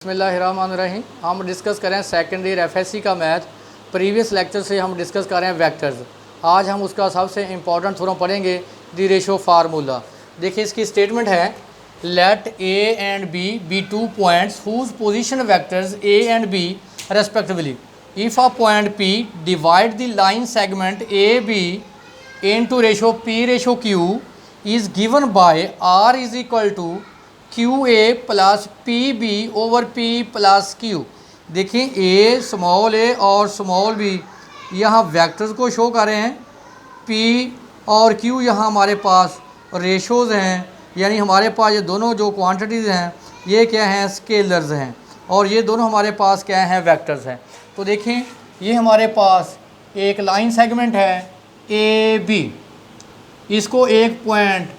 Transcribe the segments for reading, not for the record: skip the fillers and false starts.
बिस्मिल्लाहिर्रहमानिर्रहीम। हम डिस्कस करें सेकेंड ईयर एफएससी का मैथ। प्रीवियस लेक्चर से हम डिस्कस कर रहे हैं वेक्टर्स। आज हम उसका सबसे इम्पॉर्टेंट थोड़ा पढ़ेंगे, द रेशो फार्मूला। देखिए इसकी स्टेटमेंट है, let A and B two points whose position vectors A and B respectively. If a point P divide the line segment A B into ratio P ratio Q is given by R is equal to Q A plus P B over P plus Q. देखिए A, small A और small B यहाँ vectors को show कर रहे हैं। P और Q यहाँ हमारे पास रेशोज़ हैं, यानी हमारे पास ये दोनों जो क्वांटिटीज़ हैं ये क्या हैं, स्केलर्स हैं, और ये दोनों हमारे पास क्या हैं, वेक्टर्स हैं। तो देखें ये हमारे पास एक लाइन सेगमेंट है ए बी, इसको एक पॉइंट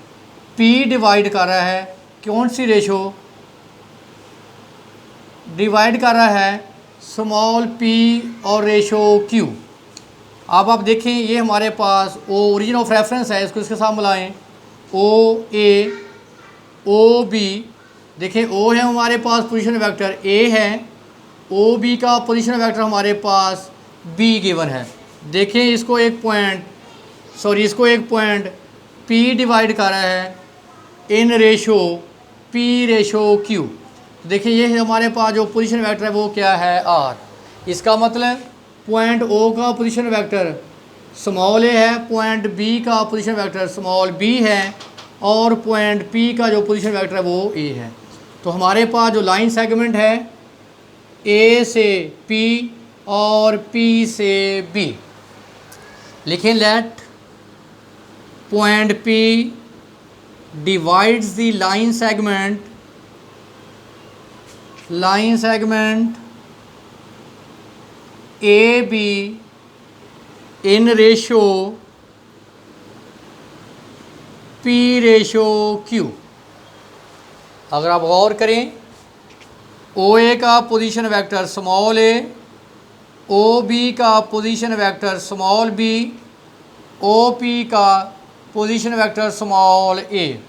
पी डिवाइड कर रहा है, कौन सी रेशो डिवाइड कर रहा है, स्मॉल पी और रेशो क्यू। अब आप देखें ये हमारे पास ओरिजिन ऑफ रेफरेंस है, इसको इसके साथ मिलाएं, ओ ए ओ बी। देखें ओ है हमारे पास पोजीशन वेक्टर ए है, ओ बी का पोजीशन वेक्टर हमारे पास बी गिवन है। देखें इसको एक पॉइंट पी डिवाइड कर रहा है in ratio P ratio Q. देखिए ये हमारे पास जो पोजीशन वेक्टर है वो क्या है, आर। इसका मतलब पॉइंट ओ का पोजीशन वेक्टर स्मॉल ए है, पॉइंट बी का पोजीशन वेक्टर स्मॉल बी है, और पॉइंट पी का जो पोजीशन वेक्टर है वो ए है। तो हमारे पास जो लाइन सेगमेंट है ए से पी और पी से बी, लिखें let point P divides the line segment AB in ratio P ratio Q। अगर आप गौर करें OA का position vector small A, OB का position vector small B, OP का पोजीशन वेक्टर स्मॉल ए।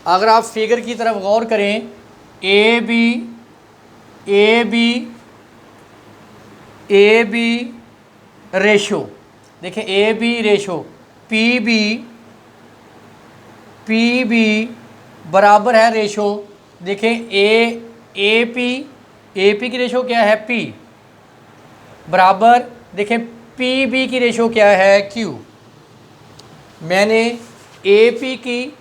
अगर आप फिगर की तरफ गौर करें ए बी रेशो, देखें A B ratio P B बराबर है रेशो, देखें ए पी की रेशो क्या है, पी बराबर, देखें पी बी की रेशो क्या है, क्यू। मैंने ए पी की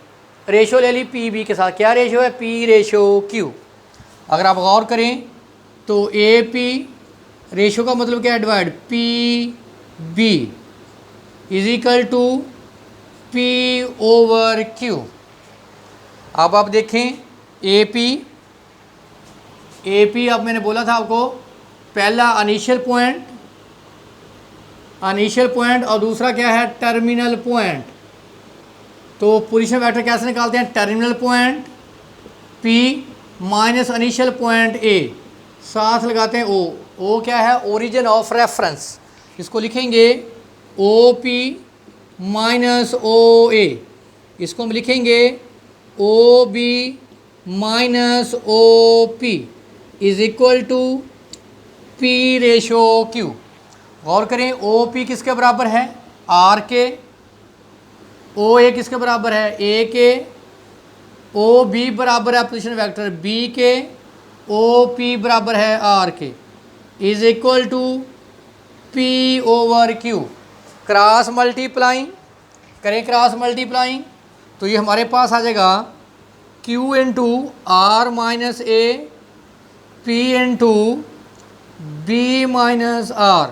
रेशो ले ली पी बी के साथ, क्या रेशो है, पी रेशो क्यू। अगर आप गौर करें तो ए पी रेशो का मतलब क्या है, divide P B is equal to P over Q. अब आप देखें ए पी अब मैंने बोला था आपको, पहला इनिशियल पॉइंट और दूसरा क्या है, टर्मिनल पॉइंट। तो पोजीशन वेक्टर कैसे निकालते हैं, terminal point P minus initial point A, साथ लगाते हैं O क्या है, ओरिजिन ऑफ रेफरेंस। इसको लिखेंगे OP माइनस OA, इसको हम लिखेंगे OB minus OP is equal to P ratio Q। गौर करें OP किसके बराबर है, R के, OA किसके बराबर है, A के, OB बराबर है पोजीशन वेक्टर B के, OP बराबर है R के, is equal to P over Q। Cross multiplying तो ये हमारे पास आ जाएगा Q into R minus A P into B minus R,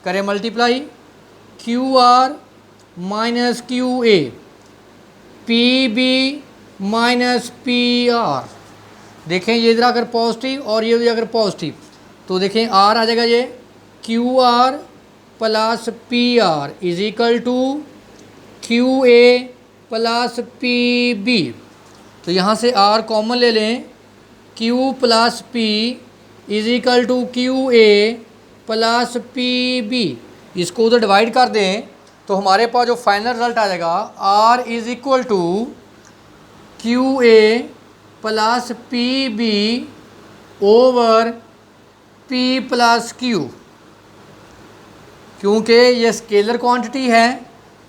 करें multiply, Q R minus Q A, P B minus P R. देखें ये इधर अगर पॉजिटिव और ये भी अगर पॉजिटिव, तो देखें आर आ जाएगा ये Q R plus P R is equal to Q A plus P B. तो यहाँ से आर कॉमन ले लें, Q plus P is equal to Q A plus P B. इसको उधर डिवाइड कर दें तो हमारे पास जो फाइनल रिजल्ट आ जाएगा, R is equal to Q A plus P B over P plus Q. क्योंकि ये स्केलर क्वांटिटी है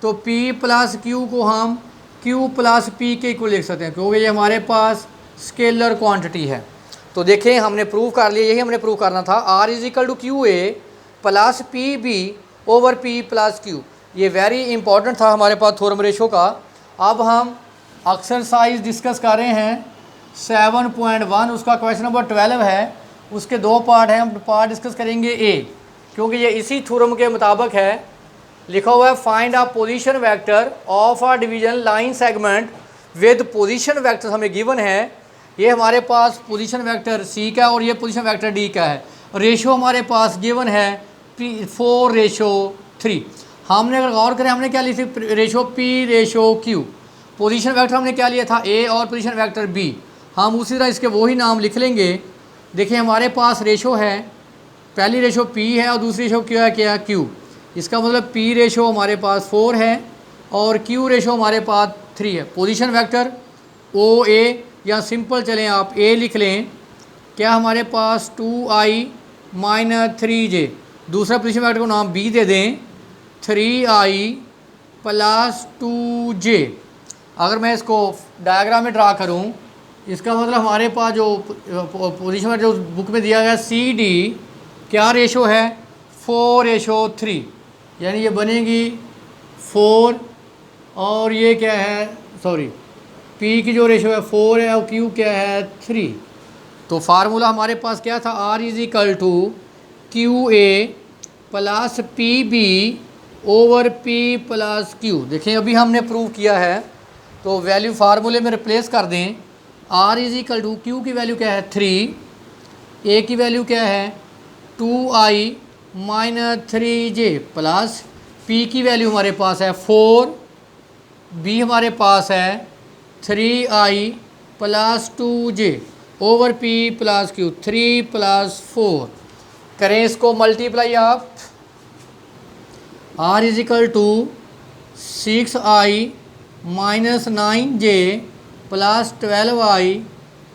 तो p प्लस क्यू को हम q प्लस पी के इक्वल लिख सकते हैं, क्योंकि ये हमारे पास स्केलर क्वांटिटी है। तो देखें हमने प्रूव कर लिया, यही हमने प्रूव करना था। r is equal to Q A plus P B over p plus Q. ये वेरी इंपॉर्टेंट था हमारे पास थ्योरम रेशो का। अब हम एक्सरसाइज डिस्कस कर रहे हैं 7.1, उसका क्वेश्चन नंबर 12 है। उसके दो पार्ट हैं, हम पार्ट डिस्कस करेंगे ए, क्योंकि ये इसी थ्योरम के मुताबिक है। लिखा हुआ है find a position vector of a division line segment with position vector हमें गिवन है। ये हमारे पास पोजीशन वेक्टर सी का है और ये पोजीशन वेक्टर डी का है। रेशो हमारे पास गिवन है 4:3। हमने अगर गौर करें हमने क्या ली थी रेशो P/Q। पोजीशन वेक्टर हमने क्या लिया था A और पोजीशन वेक्टर B। हम उसी तरह इसके वही नाम लिख लेंगे। देखिए हमारे पास रेशो है, पहली रेशो P है और दूसरी रेशो क्या है, क्या Q। इसका मतलब P रेशो हमारे पास 4 है और Q रेशो हमारे पास 3 है। पोजीशन वेक्टर OA या सिंपल चलें आप A लिख लें, क्या हमारे पास 2i - 3j। दूसरा पोजीशन वेक्टर को नाम B दे दें 3i + 2j। अगर मैं इसको डायग्राम में ड्रा करूं, इसका मतलब हमारे पास जो पोजीशन वेक्टर जो बुक में दिया गया CD क्या रेशो है 4:3, यानी ये बनेगी 4 और ये क्या है सॉरी P की जो रेशो है 4 है और Q क्या है 3। तो फार्मूला हमारे पास क्या था, R is equal to QA plus PB over P plus Q। देखें अभी हमने प्रूव किया है, तो वैल्यू फार्मूले में रिप्लेस कर दें। R is equal to Q की वैल्यू क्या है 3, A की वैल्यू क्या है 2i - 3j प्लस P की वैल्यू हमारे पास है 4, B हमारे पास है 3i + 2j over P plus Q 3 + 4। करें इसको मल्टीप्लाई आप। R is equal to 6i - 9j plus 12i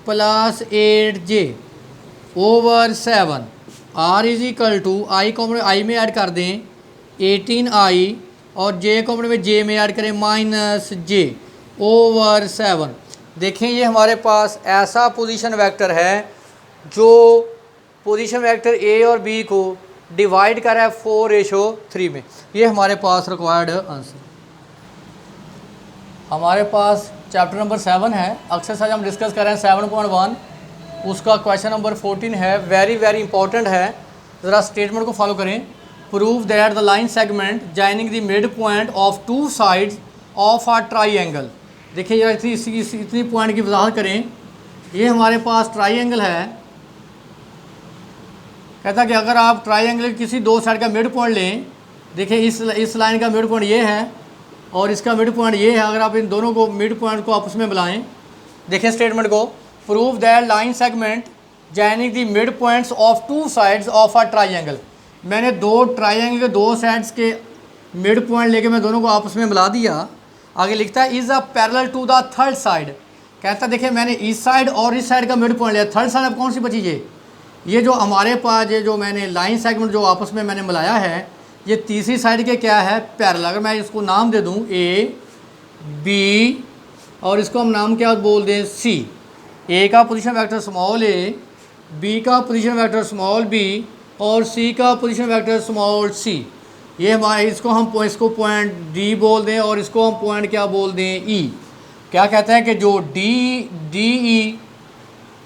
plus 8j over 7। R is equal to i को i में ऐड कर दें 18i और j को में j में ऐड करें -j ओवर 7। देखें ये हमारे पास ऐसा पोजीशन वेक्टर है जो पोजीशन वेक्टर A और B को डिवाइड कर रहा है 4:3 में। ये हमारे पास रिक्वायर्ड आंसर। हमारे पास चैप्टर नंबर 7 है, एक्सरसाइज हम डिस्कस कर रहे हैं 7.1, उसका क्वेश्चन नंबर 14 है। वेरी वेरी इंपॉर्टेंट है, ज़रा स्टेटमेंट को फॉलो करें। Prove that the line segment joining the mid point of 2 sides of a triangle. देखिए यार इतनी पॉइंट की वजाहत करें। ये हमारे पास ट्राइंगल है, कहता कि अगर आप ट्राइंगल किसी 2 साइड का मिड पॉइंट लें, देखिए इस लाइन का मिड पॉइंट ये है और इसका मिड पॉइंट ये है। अगर आप इन दोनों को मिड पॉइंट को आपस में मिलाएं, देखिए स्टेटमेंट को, prove that line segment joining the mid points of 2 sides of a triangle. मैंने 2 ट्राइंगल के 2 साइड्स के मिड पॉइंट लेके मैं दोनों को आपस में मिला दिया। आगे लिखता है is a parallel to the third side. कहता देखिए मैंने इस साइड और इस साइड का मिड पॉइंट लिया, थर्ड साइड अब कौन सी बची ये जो हमारे पास ये जो मैंने लाइन सेगमेंट जो आपस में मैंने मिलाया है, ये तीसरी साइड के क्या है पैरेलल। अगर मैं इसको नाम दे दूं A B और इसको हम नाम क्या बोल दें C। A का position vector small a, B का पोजीशन वेक्टर स्मॉल b और C का पोजीशन वेक्टर स्मॉल c। ये हमारे इसको पॉइंट D बोल दें और इसको हम पॉइंट क्या बोल दें E। क्या कहते हैं कि जो DE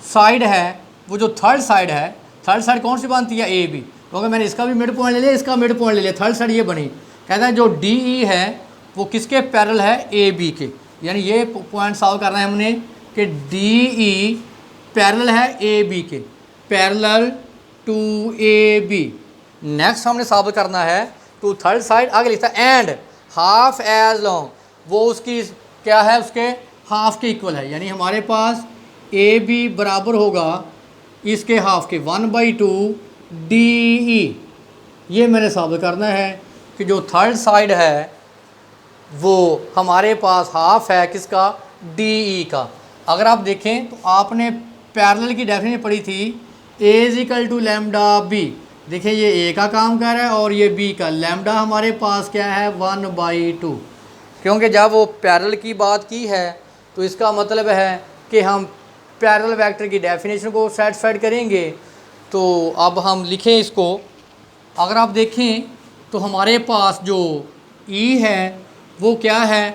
साइड है वो जो थर्ड साइड है, थर्ड साइड कौन सी बनती है AB। तो अगर मैंने इसका भी मिड पॉइंट ले लिया, इसका मिड पॉइंट ले लिया, थर्ड साइड ये बनी। कहता है जो DE है वो किसके पैरेलल है AB के, यानी ये पॉइंट सॉल्व करना है हमने कि DE पैरेलल है AB के, पैरेलल टू AB। नेक्स्ट हमने साबित करना है टू थर्ड साइड। आगे लिखता है एंड हाफ एज लॉन्ग, वो उसकी क्या है उसके हाफ के इक्वल है, यानी हमारे पास AB बराबर होगा इसके हाफ के 1/2 DE। ये मैंने साबित करना है कि जो थर्ड साइड है वो हमारे पास हाफ है किसका DE का। अगर आप देखें तो आपने पैरेलल की डेफिनेशन पढ़ी थी A is equal to lambda B. देखिए ये ए का काम कर रहा है और ये बी का। लैम्डा हमारे पास क्या है 1/2, क्योंकि जब वो पैरेलल की बात की है तो इसका मतलब है कि हम पैरेलल वेक्टर की डेफिनेशन को सेटिस्फाइड करेंगे। तो अब हम लिखें इसको। अगर आप देखें तो हमारे पास जो ई है वो क्या है,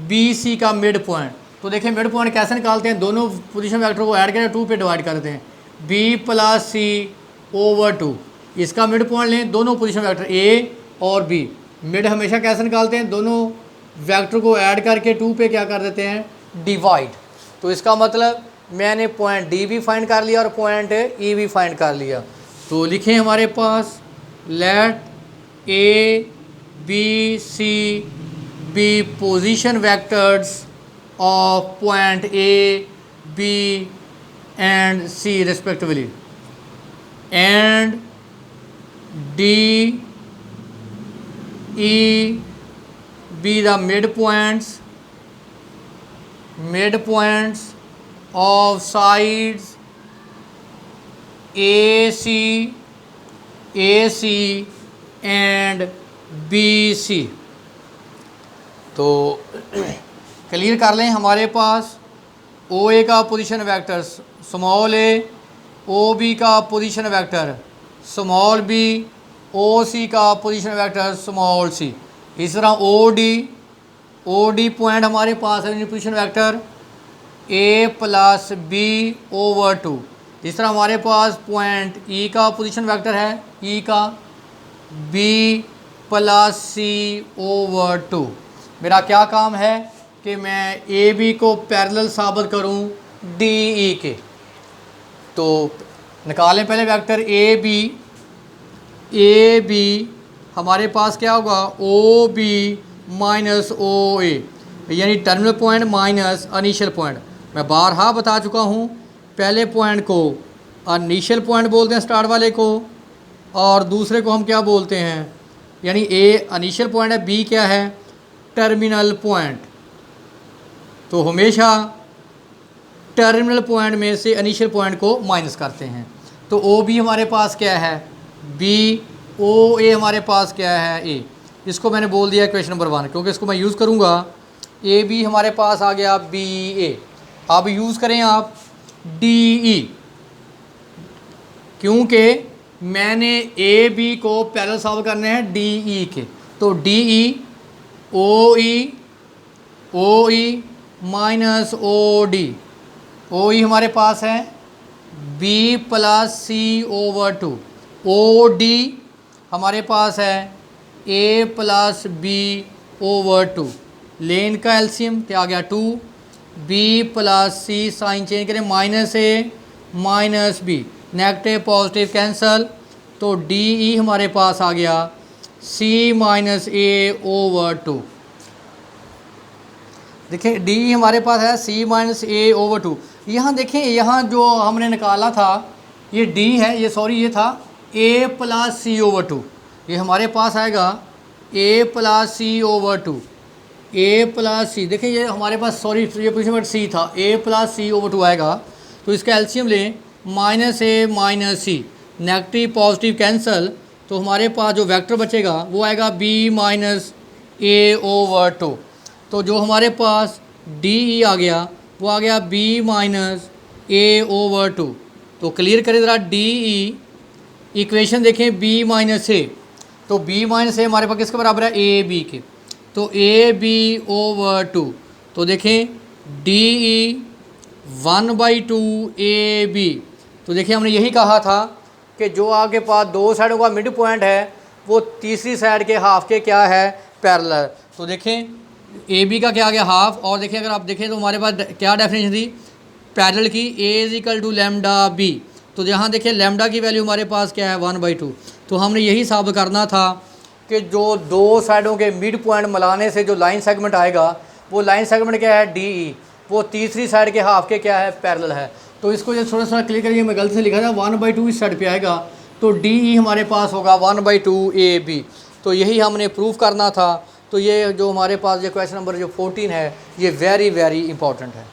बी सी का मिड पॉइंट। तो देखिए मिड पॉइंट कैसे निकालते हैं, दोनों पोजीशन वेक्टर को ऐड करके 2 पे डिवाइड करते हैं, बी प्लस सी ओवर 2। इसका मिड पॉइंट लें, दोनों पोजीशन वेक्टर ए और बी। मिड हमेशा कैसे निकालते हैं, दोनों वेक्टर को ऐड करके 2 पे क्या कर देते हैं, डिवाइड। तो इसका मतलब मैंने पॉइंट डी भी फाइंड कर लिया और पॉइंट ई भी फाइंड कर लिया। तो लिखें हमारे पास let A B C B position vectors of point A B and C respectively, and D E be the midpoints of sides AC and BC। तो क्लियर कर लें, हमारे पास ओ ए का पोजीशन वेक्टर स्मॉल ए, ओ बी का position vector small B, ओ सी का position vector small C. इस तरह O D point हमारे पास है position vector A plus B over 2। इस तरह हमारे पास पॉइंट ई का पोजीशन वेक्टर है ई का बी प्लस सी ओवर 2। मेरा क्या काम है कि मैं ए बी को पैरेलल साबित करूं डी ई के। तो निकालें पहले वेक्टर ए बी हमारे पास क्या होगा, ओ बी माइनस ओ ए, यानी terminal point minus initial point. मैं बारहा बता चुका हूँ, पहले पॉइंट को इनिशियल पॉइंट बोलते हैं स्टार्ट वाले को, और दूसरे को हम क्या बोलते हैं, यानी ए इनिशियल पॉइंट है, बी क्या है, टर्मिनल पॉइंट। तो हमेशा टर्मिनल पॉइंट में से इनिशियल पॉइंट को माइनस करते हैं। तो ओ बी हमारे पास क्या है बी, ओ ए हमारे पास क्या है ए। इसको मैंने बोल दिया क्वेश्चन नंबर 1, क्योंकि इसको मैं यूज़ करूँगा। ए बी हमारे पास आ गया बी ए। अब यूज़ करें आप डी ई, क्योंकि मैंने ए बी को पैरेलल सॉल्व करने हैं डी ई के। तो D E O E minus O D, O E हमारे पास है B plus C over 2। O D हमारे पास है ए प्लस बी ओवर 2। लेन का एलसीएम क्या आ गया 2, B plus C, sign change करें, minus A minus B, negative positive cancel. तो डी ई हमारे पास आ गया सी माइनस ए ओवर 2। देखिए डी ई हमारे पास है सी माइनस ए ओवर 2। यहाँ देखें, यहाँ जो हमने निकाला था ये डी है, ये था ए प्लस सी ओवर 2। ये हमारे पास आएगा ए प्लस सी ओवर 2, ए प्लस सी। देखिए ये हमारे पास ये पोजीशन सी था, ए प्लस सी ओवर 2 आएगा। तो इसका एलसीएम लें, minus A minus C, negative positive cancel. तो हमारे पास जो वेक्टर बचेगा वो आएगा बी माइनस ए ओवर 2। तो जो हमारे पास डी ई आ गया वो आ गया बी माइनस ए ओवर 2। तो क्लियर करें ज़रा डी ई इक्वेशन देखें, बी माइनस ए। तो बी माइनस ए हमारे पास किसके बराबर है, ए बी के। तो ए बी ओवर 2। तो देखें डी ई 1/2 ए बी। तो देखिए हमने यही कहा था कि जो आपके पास दो साइडों का मिड पॉइंट है वो तीसरी साइड के हाफ के क्या है, पैरेलल। तो देखें ए बी का क्या आ गया हाफ, और देखिए अगर आप देखें तो हमारे पास क्या डेफिनेशन थी पैरेलल की, A is equal to lambda B. तो यहाँ देखिए लैम्डा की वैल्यू हमारे पास क्या है 1/2। तो हमने यही साबित करना था कि जो दो साइडों के मिड पॉइंट मिलाने से जो लाइन सेगमेंट आएगा वो लाइन सेगमेंट क्या है डी ई, वो तीसरी साइड के हाफ के क्या है, पैरेलल है। तो इसको जो थोड़ा क्लियर करिए, मैं गलती से लिखा था 1/2 इस साइड पे आएगा। तो डी ई हमारे पास होगा 1/2 ए बी। तो यही हमने प्रूफ करना था। तो ये जो हमारे पास ये क्वेश्चन नंबर जो 14 है ये वेरी इंपॉर्टेंट है।